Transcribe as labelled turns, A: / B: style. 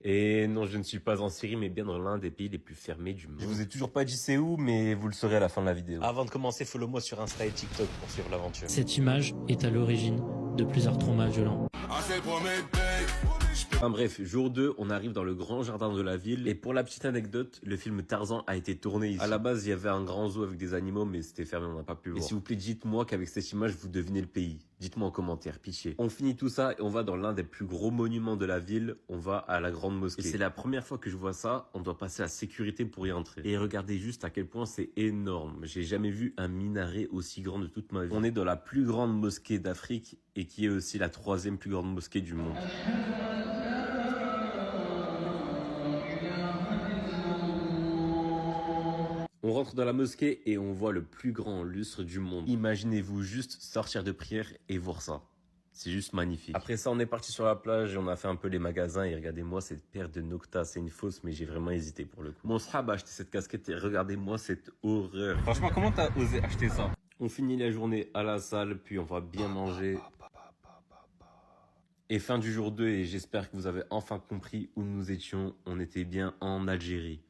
A: Et non, je ne suis pas en Syrie, mais bien dans l'un des pays les plus fermés du monde. Je vous ai toujours pas dit c'est où, mais vous le saurez à la fin de la vidéo. Avant de commencer, follow-moi sur Insta et TikTok pour suivre l'aventure.
B: Cette image est à l'origine de plusieurs traumas violents.
A: Enfin bref, jour 2, on arrive dans le grand jardin de la ville. Et pour la petite anecdote, le film Tarzan a été tourné ici. À la base, il y avait un grand zoo avec des animaux, mais c'était fermé, on n'a pas pu voir. Et s'il vous plaît, dites-moi qu'avec cette image, vous devinez le pays. Dites-moi en commentaire, pitié. On finit tout ça et on va dans l'un des plus gros monuments de la ville. On va à la grande mosquée. Et c'est la première fois que je vois ça. On doit passer la sécurité pour y entrer. Et regardez juste à quel point c'est énorme. J'ai jamais vu un minaret aussi grand de toute ma vie. On est dans la plus grande mosquée d'Afrique et qui est aussi la 3e plus grande mosquée du monde. On rentre dans la mosquée et on voit le plus grand lustre du monde. Imaginez-vous juste sortir de prière et voir ça. C'est juste magnifique. Après ça, on est parti sur la plage et on a fait un peu les magasins. Et regardez-moi cette paire de Nocta. C'est une fausse, mais j'ai vraiment hésité pour le coup. Mon sahab a acheté cette casquette et regardez-moi cette horreur. Franchement, comment t'as osé acheter ça? On finit la journée à la salle, puis on va bien manger. Et fin du jour 2, et j'espère que vous avez enfin compris où nous étions. On était bien en Algérie.